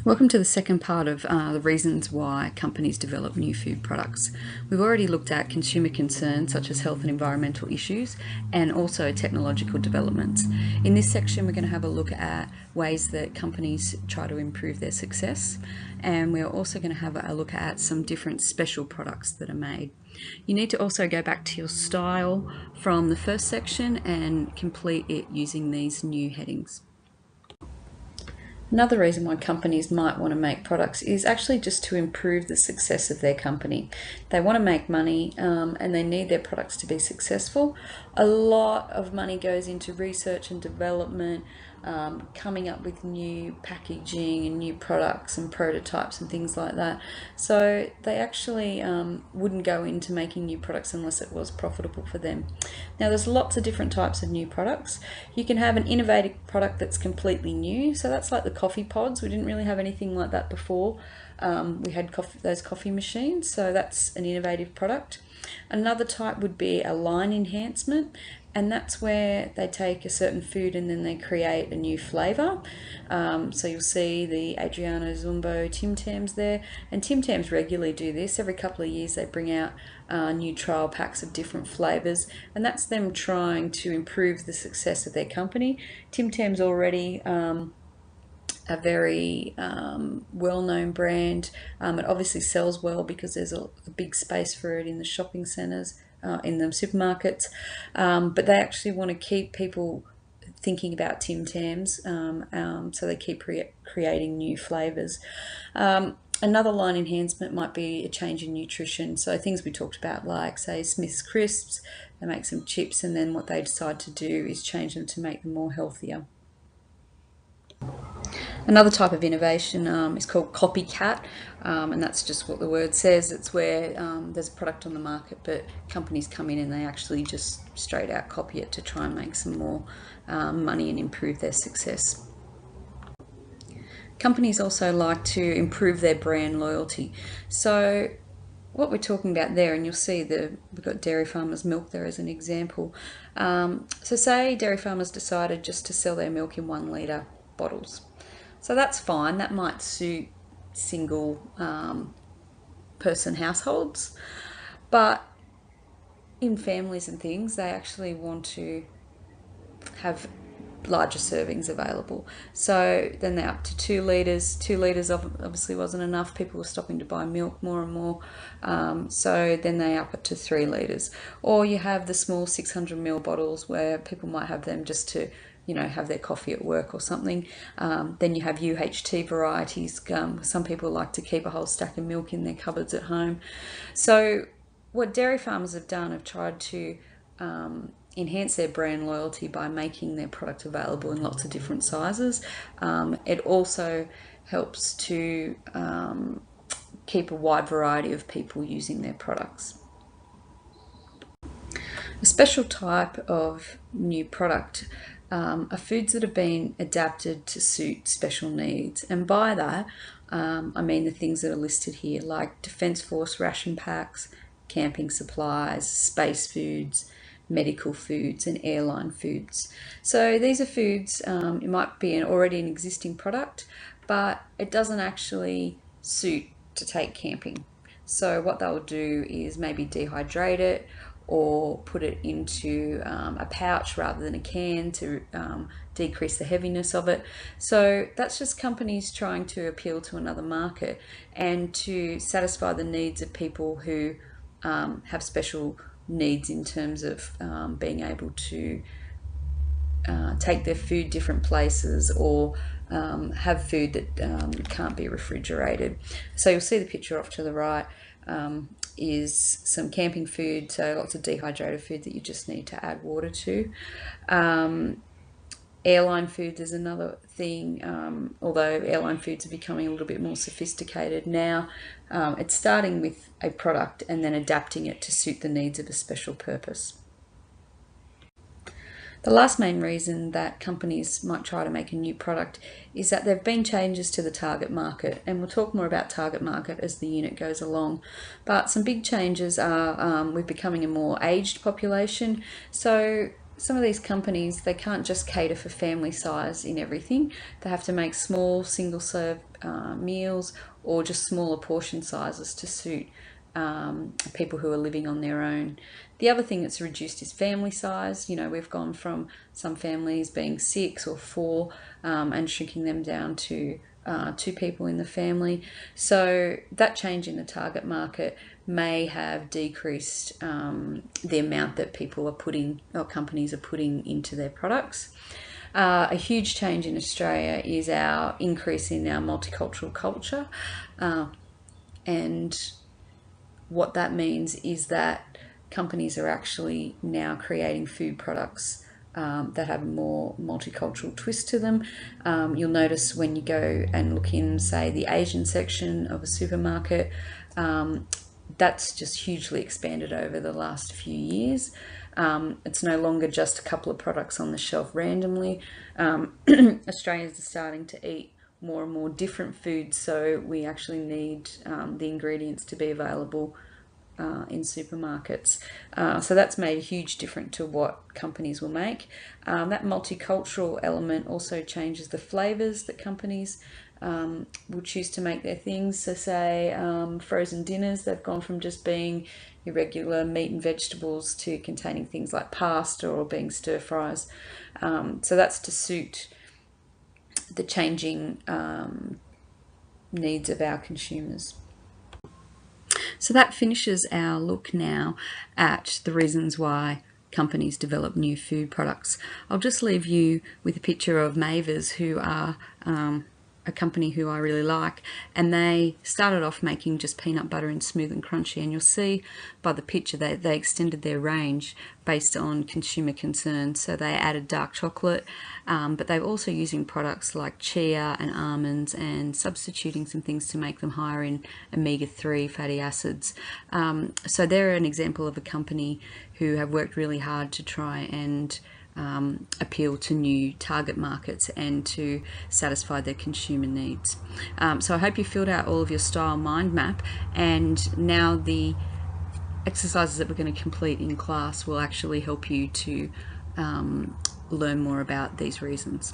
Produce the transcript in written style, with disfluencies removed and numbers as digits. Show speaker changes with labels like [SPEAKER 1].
[SPEAKER 1] Welcome to the second part of the reasons why companies develop new food products. We've already looked at consumer concerns such as health and environmental issues and also technological developments. In this section we're going to have a look at ways that companies try to improve their success, and we're also going to have a look at some different special products that are made. You need to also go back to your style from the first section and complete it using these new headings. Another reason why companies might want to make products is actually just to improve the success of their company. They want to make money and they need their products to be successful. A lot of money goes into research and development, coming up with new packaging and new products and prototypes and things like that. So they actually wouldn't go into making new products unless it was profitable for them. Now there's lots of different types of new products. You can have an innovative product that's completely new. So that's like the coffee pods. We didn't really have anything like that before. We had those coffee machines, so that's an innovative product. Another type would be a line enhancement, and that's where they take a certain food and then they create a new flavour. So you'll see the Adriano Zumbo Tim Tams there, and Tim Tams regularly do this. Every couple of years they bring out new trial packs of different flavours, and that's them trying to improve the success of their company. Tim Tams already a very well-known brand. It obviously sells well because there's a big space for it in the shopping centres, in the supermarkets, but they actually want to keep people thinking about Tim Tams, so they keep creating new flavours. Another line enhancement might be a change in nutrition, so things we talked about, like say Smith's crisps. They make some chips, and then what they decide to do is change them to make them more healthier. Another type of innovation is called copycat, and that's just what the word says. It's where there's a product on the market, but companies come in and they actually just straight out copy it to try and make some more money and improve their success. Companies also like to improve their brand loyalty. So what we're talking about there, and you'll see we've got Dairy Farmers milk there as an example. So say Dairy Farmers decided just to sell their milk in 1 litre bottles. So that's fine. That might suit single person households, but in families and things, they actually want to have larger servings available. So then they're up to 2 litres. 2 litres obviously wasn't enough. People were stopping to buy milk more and more. So then they up it to 3 litres. Or you have the small 600ml bottles where people might have them just to have their coffee at work or something. Then you have UHT varieties. Some people like to keep a whole stack of milk in their cupboards at home. So what dairy farmers have done, have tried to enhance their brand loyalty by making their product available in lots of different sizes. It also helps to keep a wide variety of people using their products. A special type of new product are foods that have been adapted to suit special needs, and by that I mean the things that are listed here, like Defence Force ration packs, camping supplies, space foods, medical foods and airline foods. So these are foods, it might be already an existing product, but it doesn't actually suit to take camping. So what they'll do is maybe dehydrate it or put it into a pouch rather than a can to decrease the heaviness of it. So that's just companies trying to appeal to another market and to satisfy the needs of people who have special needs in terms of being able to take their food different places, or have food that can't be refrigerated. So you'll see the picture off to the right is some camping food, so lots of dehydrated food that you just need to add water to. Airline foods is another thing, although airline foods are becoming a little bit more sophisticated now. It's starting with a product and then adapting it to suit the needs of a special purpose. The last main reason that companies might try to make a new product is that there have been changes to the target market, and we'll talk more about target market as the unit goes along. But some big changes are we're becoming a more aged population. So some of these companies, they can't just cater for family size in everything. They have to make small single serve meals, or just smaller portion sizes to suit people who are living on their own. The other thing that's reduced is family size. You know, we've gone from some families being 6 or 4 and shrinking them down to 2 people in the family. So that change in the target market may have decreased the amount that people are putting, or companies are putting, into their products. A huge change in Australia is our increase in our multicultural culture, and what that means is that companies are actually now creating food products that have a more multicultural twist to them. You'll notice when you go and look in, say, the Asian section of a supermarket, that's just hugely expanded over the last few years. It's no longer just a couple of products on the shelf randomly. Australians are starting to eat more and more different foods, so we actually need the ingredients to be available in supermarkets. So that's made a huge difference to what companies will make. That multicultural element also changes the flavours that companies will choose to make their things. So say frozen dinners, they've gone from just being your regular meat and vegetables to containing things like pasta or being stir fries. So that's to suit the changing needs of our consumers. So that finishes our look now at the reasons why companies develop new food products. I'll just leave you with a picture of Mavers, who are a company who I really like, and they started off making just peanut butter and smooth and crunchy, and you'll see by the picture that they extended their range based on consumer concerns. So they added dark chocolate, but they're also using products like chia and almonds and substituting some things to make them higher in omega-3 fatty acids. So they're an example of a company who have worked really hard to try and appeal to new target markets and to satisfy their consumer needs. So I hope you filled out all of your style mind map, and now the exercises that we're going to complete in class will actually help you to learn more about these reasons.